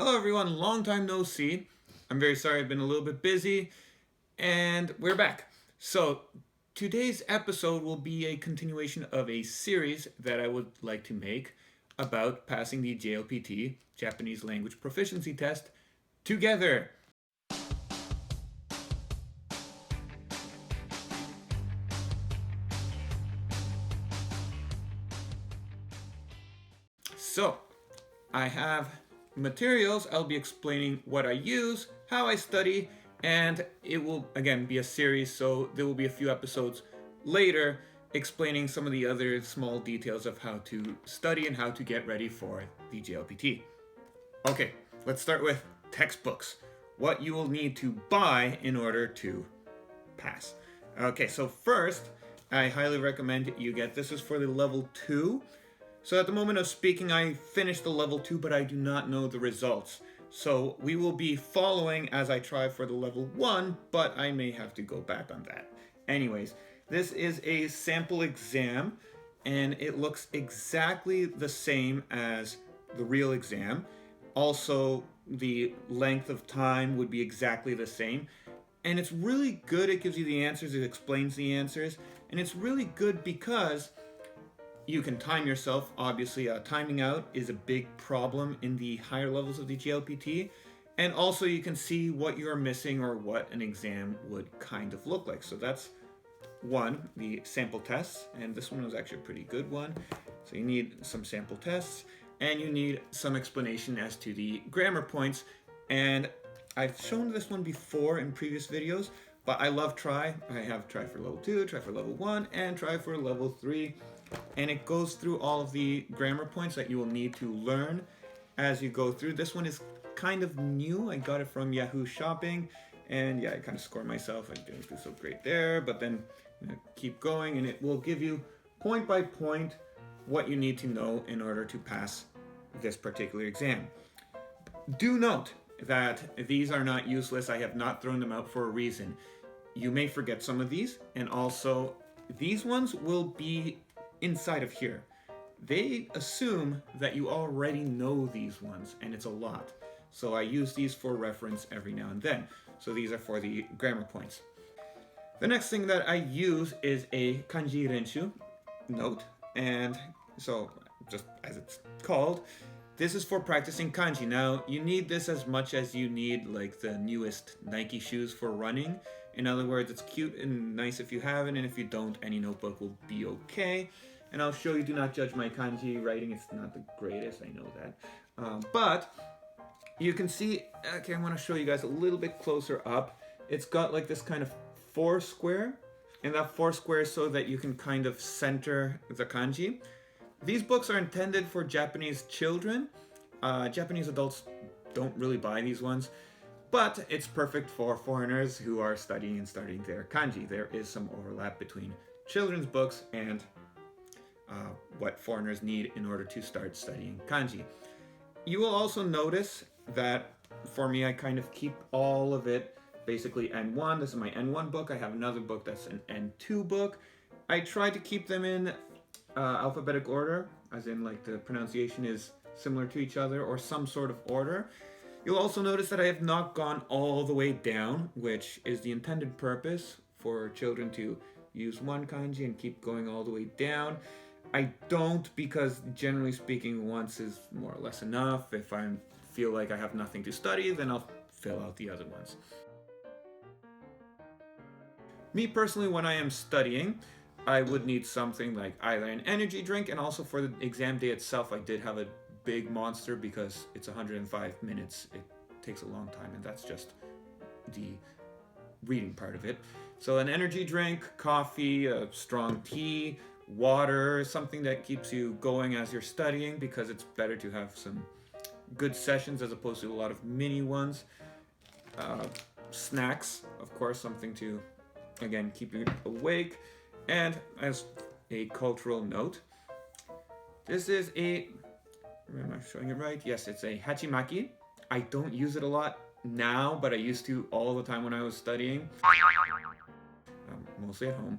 Hello everyone, long time no see. I'm very sorry I've been a little bit busy, and we're back. So today's episode will be a continuation of a series that I would like to make about passing the JLPT, Japanese Language Proficiency Test, together. So, I have materials. I'll be explaining what I use, how I study, and it will again be a series, so there will be a few episodes later explaining some of the other small details of how to study and how to get ready for the JLPT. Okay, let's start with textbooks. What you will need to buy in order to pass. Okay, so first, I highly recommend you get this is for the level 2. So at the moment of speaking, I finished the level 2, but I do not know the results. So we will be following as I try for the level 1, but I may have to go back on that. Anyways, this is a sample exam, and it looks exactly the same as the real exam. Also, the length of time would be exactly the same. And it's really good. It gives you the answers, it explains the answers, and it's really good because you can time yourself. Obviously, timing out is a big problem in the higher levels of the JLPT. And also you can see what you're missing or what an exam would kind of look like. So that's one, the sample tests. And this one was actually a pretty good one. So you need some sample tests and you need some explanation as to the grammar points. And I've shown this one before in previous videos, but I love try. I have try for level 2, try for level 1, and try for level 3. And it goes through all of the grammar points that you will need to learn as you go through. This one is kind of new. I got it from Yahoo Shopping, and yeah, I kind of score myself. I didn't do so great there, but then keep going, and it will give you point by point what you need to know in order to pass this particular exam. Do note that these are not useless. I have not thrown them out for a reason. You may forget some of these, and also these ones will be inside of here. They assume that you already know these ones, and it's a lot. So I use these for reference every now and then. So these are for the grammar points. The next thing that I use is a kanji renshu note, and so just as it's called, this is for practicing kanji. Now, you need this as much as you need like the newest Nike shoes for running. In other words, it's cute and nice if you have it, and if you don't, any notebook will be okay. And I'll show you, do not judge my kanji writing, it's not the greatest, I know that. But you can see, okay, I want to show you guys a little bit closer up. It's got like this kind of 4 square, and that 4 square is so that you can kind of center the kanji. These books are intended for Japanese children. Japanese adults don't really buy these ones, but it's perfect for foreigners who are studying and starting their kanji. There is some overlap between children's books and what foreigners need in order to start studying kanji. You will also notice that for me, I kind of keep all of it basically N1. This is my N1 book. I have another book that's an N2 book. I try to keep them in alphabetic order, as in like the pronunciation is similar to each other or some sort of order. You'll also notice that I have not gone all the way down, which is the intended purpose for children to use one kanji and keep going all the way down. I don't, because generally speaking, once is more or less enough. If I feel like I have nothing to study, then I'll fill out the other ones. Me personally, when I am studying, I would need something like either an energy drink, and also for the exam day itself, I did have a big monster because it's 105 minutes. It takes a long time, and that's just the reading part of it. So an energy drink, coffee, a strong tea, water, something that keeps you going as you're studying, because it's better to have some good sessions as opposed to a lot of mini ones. Snacks, of course, something to, again, keep you awake. And as a cultural note, this is am I showing it right? Yes, it's a hachimaki. I don't use it a lot now, but I used to all the time when I was studying. Mostly at home.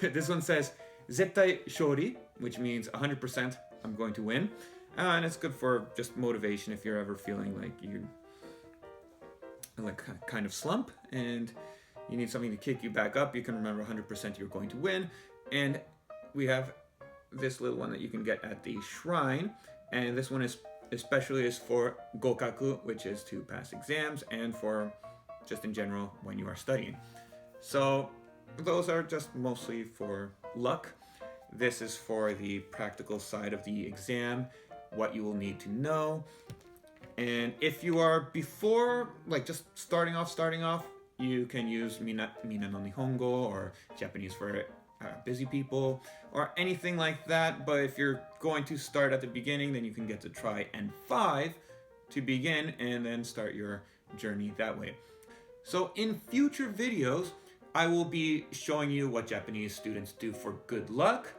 This one says, Zettai shori, which means 100% I'm going to win. And it's good for just motivation if you're ever feeling like you like kind of slump and you need something to kick you back up. You can remember 100% you're going to win. And we have this little one that you can get at the shrine. And this one is especially is for gokaku, which is to pass exams, and for just in general when you are studying. So those are just mostly for luck. This is for the practical side of the exam, what you will need to know. And if you are before, like just starting off, you can use Mina no Nihongo or Japanese for busy people or anything like that. But if you're going to start at the beginning, then you can get to try N5 to begin and then start your journey that way. So in future videos, I will be showing you what Japanese students do for good luck,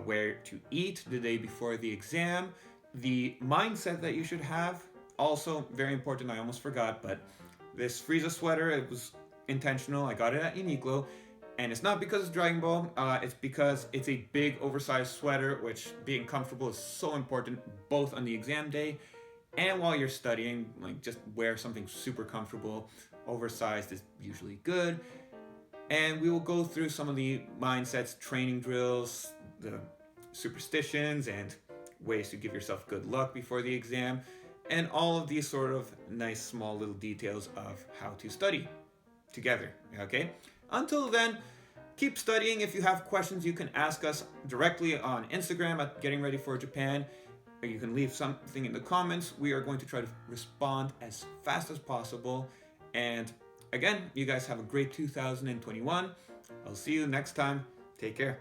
where to eat the day before the exam, the mindset that you should have. Also very important, I almost forgot, but this Frieza sweater, it was intentional. I got it at Uniqlo, and it's not because it's Dragon Ball, it's because it's a big oversized sweater, which being comfortable is so important both on the exam day and while you're studying. Like, just wear something super comfortable. Oversized is usually good. And we will go through some of the mindsets, training drills, the superstitions, and ways to give yourself good luck before the exam, and all of these sort of nice small little details of how to study together, okay? Until then, keep studying. If you have questions, you can ask us directly on Instagram at Getting Ready for Japan, or you can leave something in the comments. We are going to try to respond as fast as possible. And again, you guys have a great 2021. I'll see you next time. Take care.